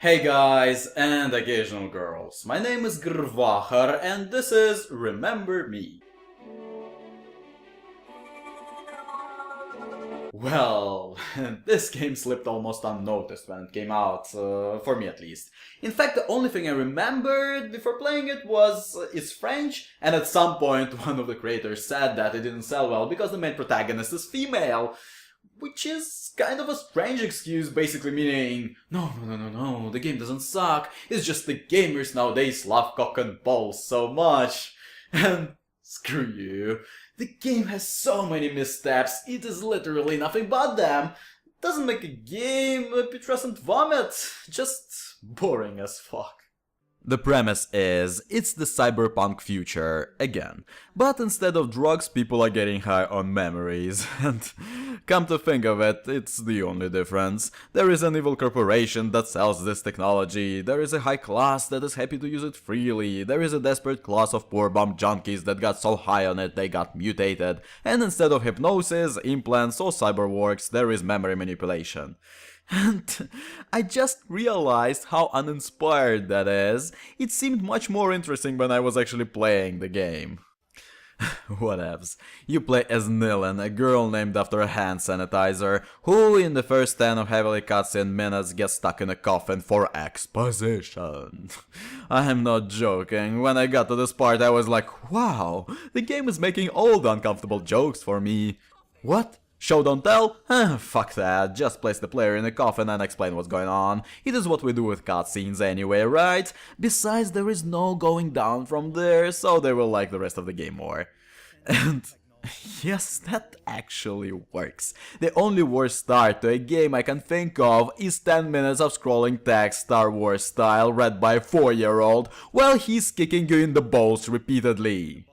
Hey guys and occasional girls, my name is GrrrVahrrr and this is Remember Me. Well, this game slipped almost unnoticed when it came out, for me at least. In fact, the only thing I remembered before playing it was it's French, and at some point one of the creators said that it didn't sell well because the main protagonist is female. Which is kind of a strange excuse, basically meaning, no, the game doesn't suck, it's just the gamers nowadays love cock and balls so much. And screw you. The game has so many missteps, it is literally nothing but them. Doesn't make a game a putrescent vomit, just boring as fuck. The premise is, it's the cyberpunk future, again. But instead of drugs, people are getting high on memories. And come to think of it, it's the only difference. There is an evil corporation that sells this technology, there is a high class that is happy to use it freely, there is a desperate class of poor bum junkies that got so high on it they got mutated, and instead of hypnosis, implants or cyberworks, there is memory manipulation. And I just realized how uninspired that is. It seemed much more interesting when I was actually playing the game. Whatevs. You play as Nilin, a girl named after a hand sanitizer, who in the first 10 of heavily cutscene minutes gets stuck in a coffin for exposition. I am not joking, when I got to this part I was like, wow, the game is making all the uncomfortable jokes for me. What? Show don't tell? Fuck that, just place the player in a coffin and explain what's going on. It is what we do with cutscenes anyway, right? Besides, there is no going down from there, so they will like the rest of the game more. And yes, that actually works. The only worst start to a game I can think of is 10 minutes of scrolling text Star Wars style read by a 4-year-old while he's kicking you in the balls repeatedly.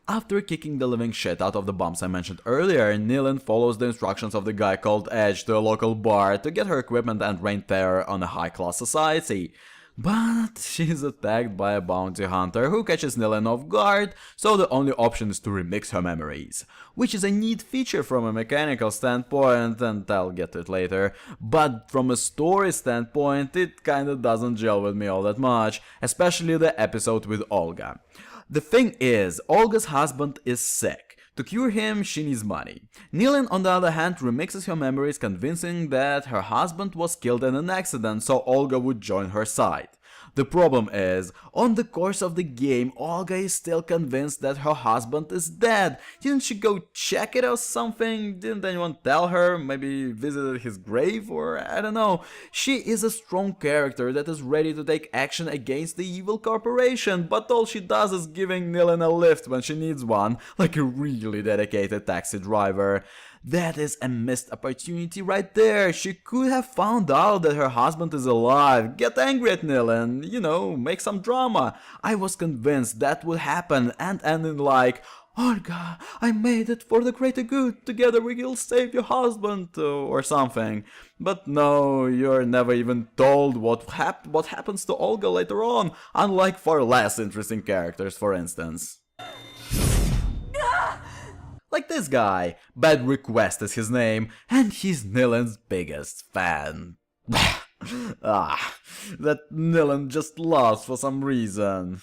After kicking the living shit out of the bums I mentioned earlier, Nilin follows the instructions of the guy called Edge to a local bar to get her equipment and rain terror on a high-class society. But she's attacked by a bounty hunter who catches Nilin off guard, so the only option is to remix her memories. Which is a neat feature from a mechanical standpoint, and I'll get to it later. But from a story standpoint, it kinda doesn't gel with me all that much, especially the episode with Olga. The thing is, Olga's husband is sick. To cure him, she needs money. Nilin, on the other hand, remixes her memories, convincing that her husband was killed in an accident, so Olga would join her side. The problem is, on the course of the game, Olga is still convinced that her husband is dead. Didn't she go check it or something? Didn't anyone tell her? Maybe visited his grave? Or I don't know. She is a strong character that is ready to take action against the evil corporation, but all she does is giving Nilin a lift when she needs one, like a really dedicated taxi driver. That is a missed opportunity right there. She could have found out that her husband is alive, get angry at Nilin, you know, make some drama. I was convinced that would happen and end in like, Olga, I made it for the greater good, together we will save your husband, or something. But no, you're never even told what happens to Olga later on, unlike far less interesting characters, for instance. Like this guy, Bad Request is his name, and he's Nilin's biggest fan. That Nilin just loves for some reason.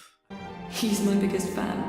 He's my biggest fan.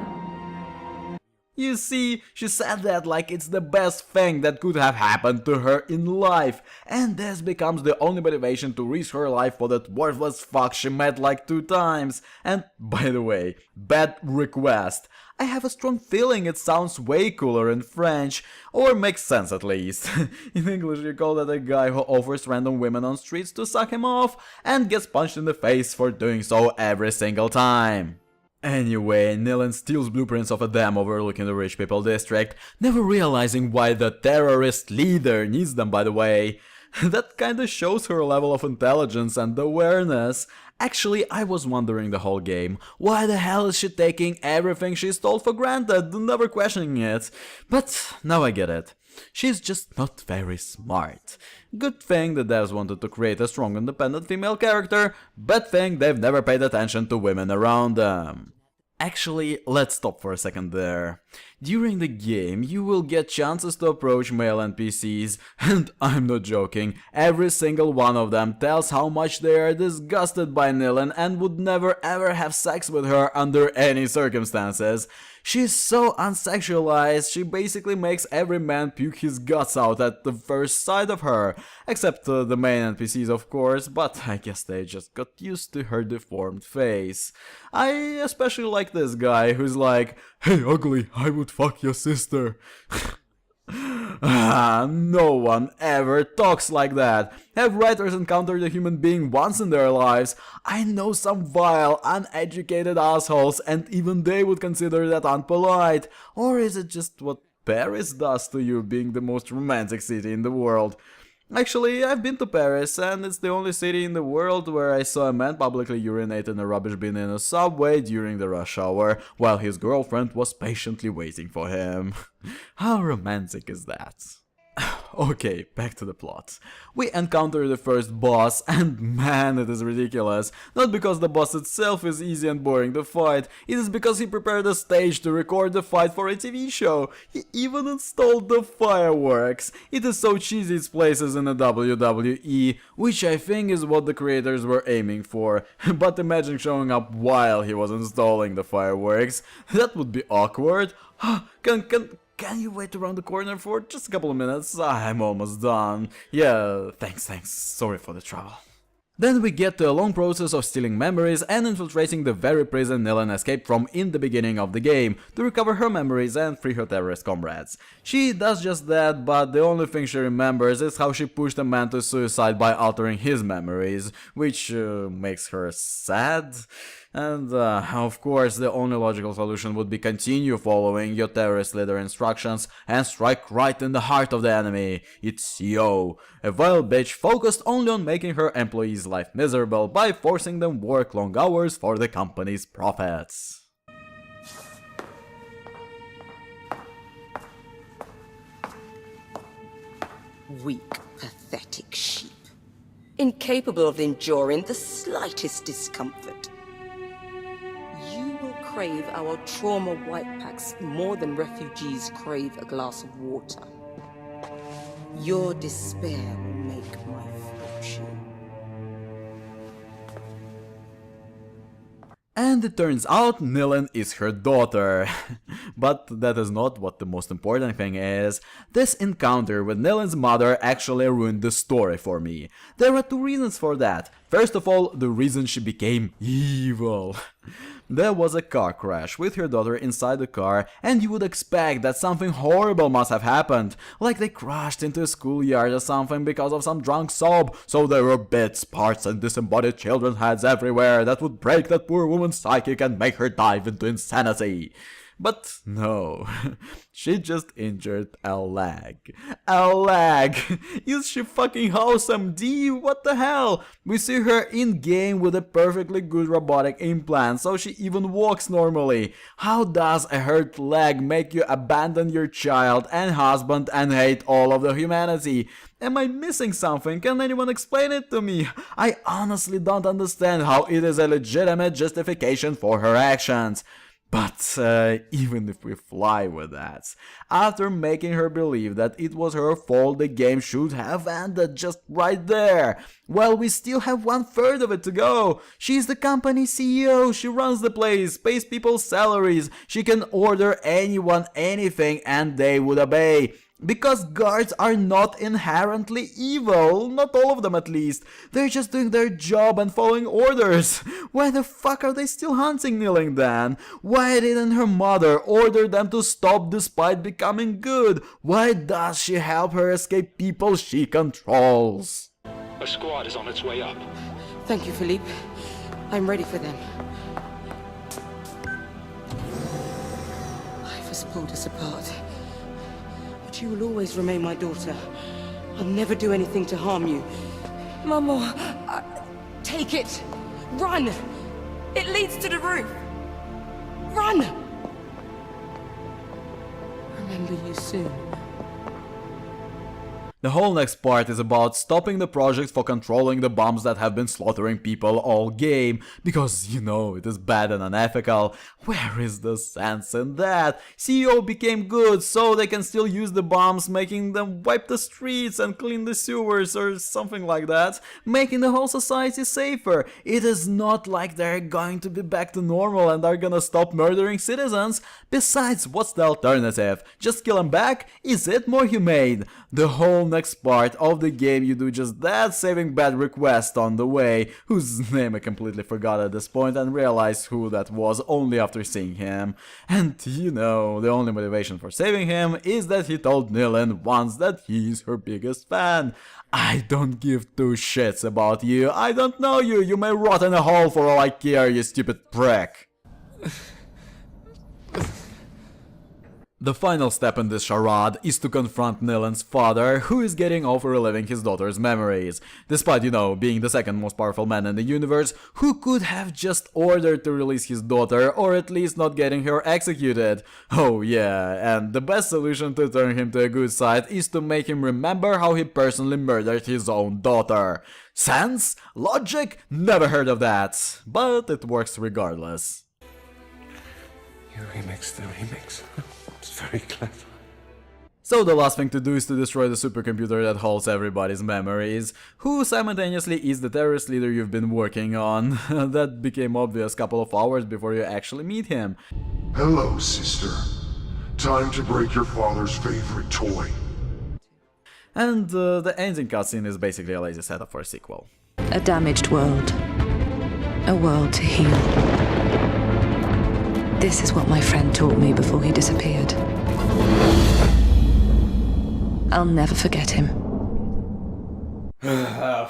You see, she said that like it's the best thing that could have happened to her in life, and this becomes the only motivation to risk her life for that worthless fuck she met like 2 times. And by the way, Bad Request. I have a strong feeling it sounds way cooler in French, or makes sense at least. In English you call that a guy who offers random women on streets to suck him off, and gets punched in the face for doing so every single time. Anyway, Nilin steals blueprints of a dam overlooking the rich people district, never realizing why the terrorist leader needs them, by the way. That kinda shows her level of intelligence and awareness. Actually, I was wondering the whole game, why the hell is she taking everything she's told for granted, never questioning it? But now I get it. She's just not very smart. Good thing the devs wanted to create a strong independent female character, bad thing they've never paid attention to women around them. Actually, let's stop for a second there. During the game, you will get chances to approach male NPCs, and I'm not joking, every single one of them tells how much they are disgusted by Nilin and would never ever have sex with her under any circumstances. She's so unsexualized, she basically makes every man puke his guts out at the first sight of her. Except the main NPCs, of course, but I guess they just got used to her deformed face. I especially like this guy who's like, "Hey ugly, I would fuck your sister." No one ever talks like that. Have writers encountered a human being once in their lives? I know some vile, uneducated assholes, and even they would consider that unpolite. Or is it just what Paris does to you, being the most romantic city in the world? Actually, I've been to Paris, and it's the only city in the world where I saw a man publicly urinate in a rubbish bin in a subway during the rush hour, while his girlfriend was patiently waiting for him. How romantic is that? Okay, back to the plot. We encounter the first boss, and man, it is ridiculous. Not because the boss itself is easy and boring to fight, it is because he prepared a stage to record the fight for a TV show. He even installed the fireworks. It is so cheesy its places in the WWE, which I think is what the creators were aiming for. But imagine showing up while he was installing the fireworks. That would be awkward. Can you wait around the corner for just a couple of minutes? I'm almost done. Yeah, thanks. Sorry for the trouble. Then we get to a long process of stealing memories and infiltrating the very prison Nilin escaped from in the beginning of the game to recover her memories and free her terrorist comrades. She does just that, but the only thing she remembers is how she pushed a man to suicide by altering his memories, which makes her sad. And of course, the only logical solution would be continue following your terrorist leader instructions and strike right in the heart of the enemy. It's Yo, a vile bitch focused only on making her employees' life miserable by forcing them work long hours for the company's profits. Weak, pathetic sheep, incapable of enduring the slightest discomfort. You will crave our trauma white packs more than refugees crave a glass of water. Your despair will make my fortune. And it turns out Nilin is her daughter. But that is not what the most important thing is. This encounter with Nilin's mother actually ruined the story for me. There are two reasons for that. First of all, the reason she became evil. There was a car crash with her daughter inside the car, and you would expect that something horrible must have happened, like they crashed into a schoolyard or something because of some drunk sob, so there were bits, parts and disembodied children's heads everywhere that would break that poor woman's psychic and make her dive into insanity. But no, she just injured a leg. A leg! Is she fucking wholesome, D? What the hell? We see her in-game with a perfectly good robotic implant, so she even walks normally. How does a hurt leg make you abandon your child and husband and hate all of the humanity? Am I missing something? Can anyone explain it to me? I honestly don't understand how it is a legitimate justification for her actions. But even if we fly with that, after making her believe that it was her fault, the game should have ended just right there. Well, we still have 1/3 of it to go. She's the company CEO, she runs the place, pays people's salaries, she can order anyone anything and they would obey. Because guards are not inherently evil, not all of them at least. They're just doing their job and following orders. Why the fuck are they still hunting Nilin then? Why didn't her mother order them to stop despite becoming good? Why does she help her escape people she controls? A squad is on its way up. Thank you, Philippe. I'm ready for them. Life has pulled us apart. But you will always remain my daughter. I'll never do anything to harm you. Mama, take it. Run! It leads to the roof. Run! Remember you soon. The whole next part is about stopping the project for controlling the bombs that have been slaughtering people all game, because you know it is bad and unethical. Where is the sense in that? CEO became good so they can still use the bombs, making them wipe the streets and clean the sewers or something like that, making the whole society safer. It is not like they're going to be back to normal and are gonna stop murdering citizens. Besides, what's the alternative? Just kill them back? Is it more humane? The whole next part of the game you do just that, saving bad request on the way, whose name I completely forgot at this point and realized who that was only after seeing him. And you know, the only motivation for saving him is that he told Nilin once that he's her biggest fan. I don't give two shits about you, I don't know you, you may rot in a hole for all I care, you stupid prick. The final step in this charade is to confront Nilin's father, who is getting off reliving his daughter's memories. Despite, you know, being the second most powerful man in the universe, who could have just ordered to release his daughter, or at least not getting her executed. Oh yeah, and the best solution to turn him to a good side is to make him remember how he personally murdered his own daughter. Sense? Logic? Never heard of that. But it works regardless. You remix the remix. It's very clever. So the last thing to do is to destroy the supercomputer that holds everybody's memories, who simultaneously is the terrorist leader you've been working on. That became obvious a couple of hours before you actually meet him. Hello, sister. Time to break your father's favorite toy. And the ending cutscene is basically a lazy setup for a sequel. A damaged world. A world to heal. This is what my friend taught me before he disappeared. I'll never forget him.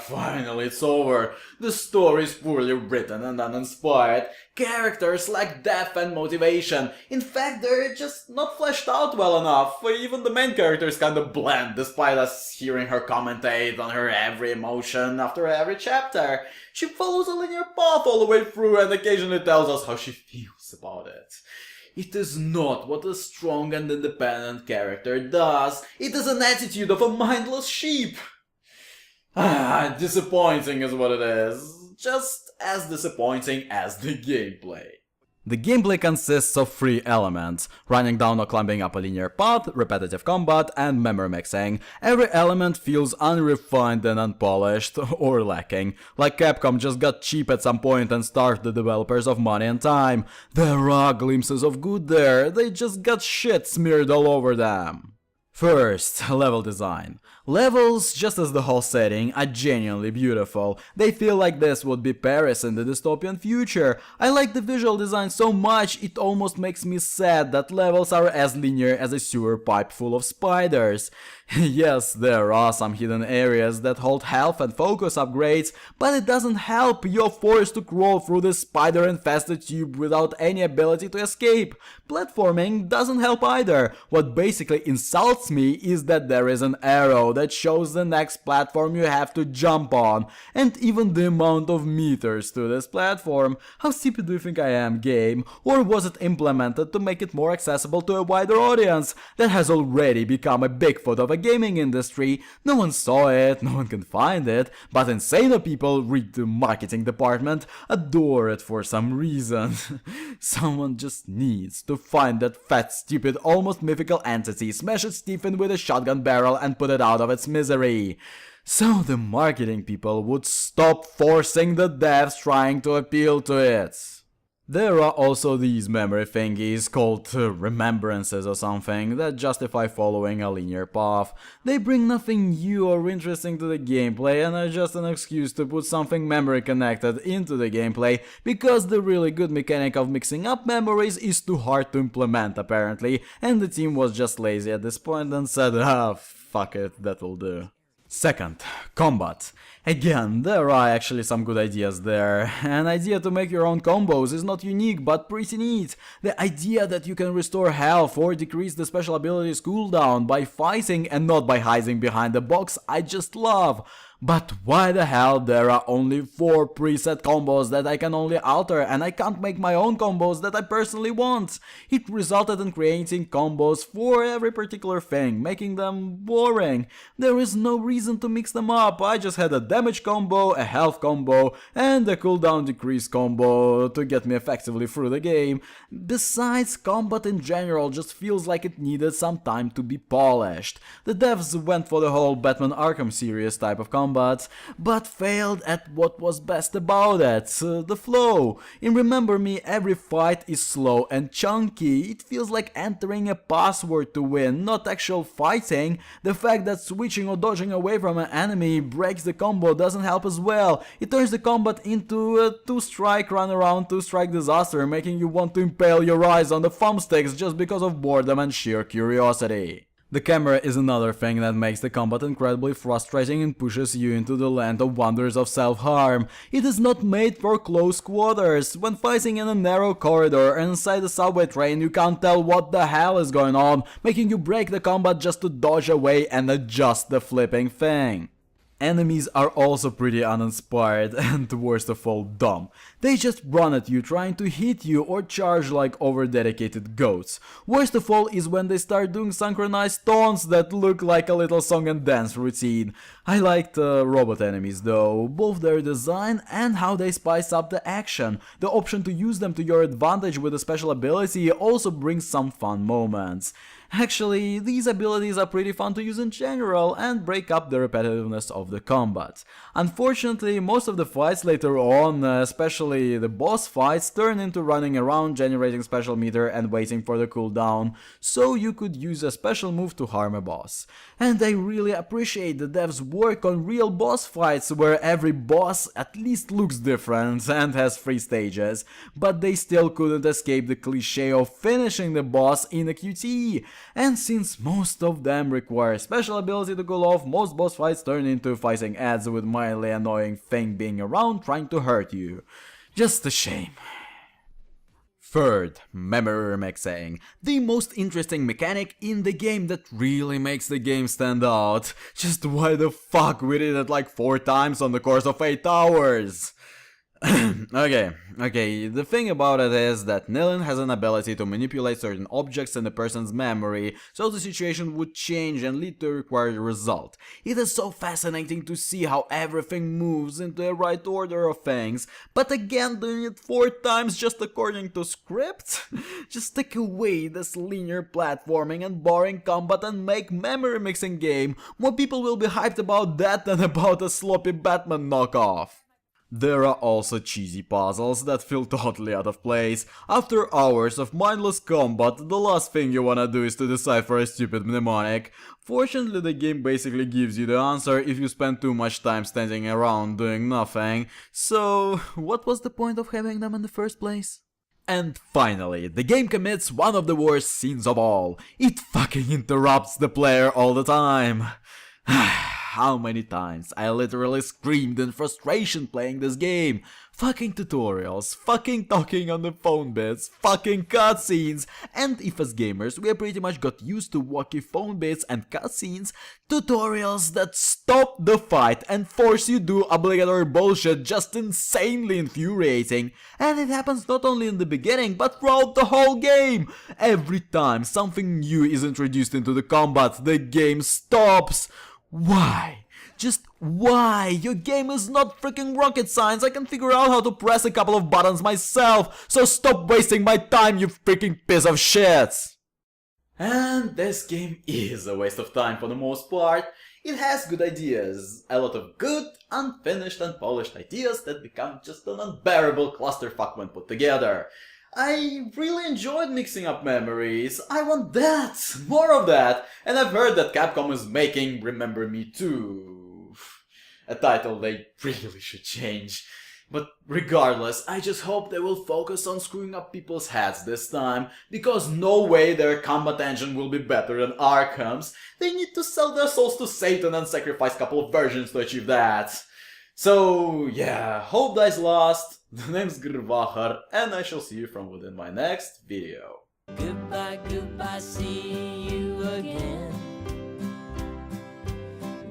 Finally, it's over. The story is poorly written and uninspired. Characters lack depth and motivation. In fact, they're just not fleshed out well enough. Even the main character is kinda bland, despite us hearing her commentate on her every emotion after every chapter. She follows a linear path all the way through and occasionally tells us how she feels about it. It is not what a strong and independent character does. It is an attitude of a mindless sheep. Disappointing is what it is. Just as disappointing as the gameplay. The gameplay consists of 3 elements: running down or climbing up a linear path, repetitive combat, and memory mixing. Every element feels unrefined and unpolished, or lacking. Like Capcom just got cheap at some point and starved the developers of money and time. There are glimpses of good there, they just got shit smeared all over them. First, level design. Levels, just as the whole setting, are genuinely beautiful. They feel like this would be Paris in the dystopian future. I like the visual design so much it almost makes me sad that levels are as linear as a sewer pipe full of spiders. Yes, there are some hidden areas that hold health and focus upgrades, but it doesn't help. You're forced to crawl through this spider-infested tube without any ability to escape. Platforming doesn't help either. What basically insults me is that there is an arrow that shows the next platform you have to jump on, and even the amount of meters to this platform. How stupid do you think I am, game? Or was it implemented to make it more accessible to a wider audience that has already become a Bigfoot of a gaming industry? No one saw it, no one can find it, but insane people read the marketing department, adore it for some reason. Someone just needs to find that fat, stupid, almost mythical entity, smash its teeth in with a shotgun barrel and put it out of its misery. So the marketing people would stop forcing the devs trying to appeal to it. There are also these memory thingies called remembrances or something that justify following a linear path. They bring nothing new or interesting to the gameplay and are just an excuse to put something memory connected into the gameplay, because the really good mechanic of mixing up memories is too hard to implement apparently, and the team was just lazy at this point and said, fuck it, that'll do. Second, combat. Again, there are actually some good ideas there. An idea to make your own combos is not unique, but pretty neat. The idea that you can restore health or decrease the special abilities cooldown by fighting and not by hiding behind the box, I just love. But why the hell there are only 4 preset combos that I can only alter and I can't make my own combos that I personally want? It resulted in creating combos for every particular thing, making them boring. There is no reason to mix them up. I just had a damage combo, a health combo, and a cooldown decrease combo to get me effectively through the game. Besides, combat in general just feels like it needed some time to be polished. The devs went for the whole Batman Arkham series type of combat, but failed at what was best about it, the flow. In Remember Me, every fight is slow and chunky. It feels like entering a password to win, not actual fighting. The fact that switching or dodging away from an enemy breaks the combo doesn't help as well. It turns the combat into a 2-strike run around 2-strike disaster, making you want to impale your eyes on the thumbsticks just because of boredom and sheer curiosity. The camera is another thing that makes the combat incredibly frustrating and pushes you into the land of wonders of self-harm. It is not made for close quarters. When fighting in a narrow corridor inside a subway train, you can't tell what the hell is going on, making you break the combat just to dodge away and adjust the flipping thing. Enemies are also pretty uninspired and worst of all dumb. They just run at you trying to hit you or charge like over-dedicated goats. Worst of all is when they start doing synchronized taunts that look like a little song and dance routine. I liked robot enemies though, both their design and how they spice up the action. The option to use them to your advantage with a special ability also brings some fun moments. Actually, these abilities are pretty fun to use in general and break up the repetitiveness of the combat. Unfortunately, most of the fights later on, especially the boss fights, turn into running around, generating special meter and waiting for the cooldown, so you could use a special move to harm a boss. And I really appreciate the devs' work on real boss fights where every boss at least looks different and has 3 stages, but they still couldn't escape the cliche of finishing the boss in a QTE. And since most of them require special ability to go off, most boss fights turn into fighting ads with mildly annoying thing being around trying to hurt you. Just a shame. Third, memory remixing. The most interesting mechanic in the game that really makes the game stand out. Just why the fuck we did it like 4 times on the course of 8 hours? Okay, the thing about it is that Nilin has an ability to manipulate certain objects in the person's memory, so the situation would change and lead to a required result. It is so fascinating to see how everything moves into the right order of things, but again, doing it 4 times just according to script? Just take away this linear platforming and boring combat and make memory mixing game. More people will be hyped about that than about a sloppy Batman knockoff. There are also cheesy puzzles that feel totally out of place. After hours of mindless combat, the last thing you wanna do is to decipher a stupid mnemonic. Fortunately, the game basically gives you the answer if you spend too much time standing around doing nothing. So, what was the point of having them in the first place? And finally, the game commits one of the worst sins of all. It fucking interrupts the player all the time. How many times I literally screamed in frustration playing this game. Fucking tutorials, fucking talking on the phone bits, fucking cutscenes. And if as gamers we pretty much got used to wacky phone bits and cutscenes, tutorials that stop the fight and force you do obligatory bullshit just insanely infuriating. And it happens not only in the beginning but throughout the whole game. Every time something new is introduced into the combat, the game stops. Why? Just why? Your game is not freaking rocket science. I can figure out how to press a couple of buttons myself. So stop wasting my time, you freaking piece of shit. And this game is a waste of time for the most part. It has good ideas. A lot of good, unfinished and polished ideas that become just an unbearable clusterfuck when put together. I really enjoyed mixing up memories. I want that! More of that! And I've heard that Capcom is making Remember Me 2. A title they really should change. But regardless, I just hope they will focus on screwing up people's heads this time, because no way their combat engine will be better than Arkham's. They need to sell their souls to Satan and sacrifice a couple of versions to achieve that. So yeah, hope dies last. The name's GrrrVahrrr, and I shall see you from within my next video. Goodbye, goodbye, see you again.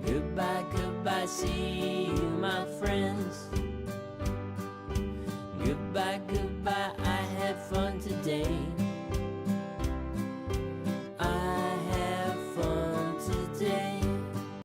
Goodbye, goodbye, see you.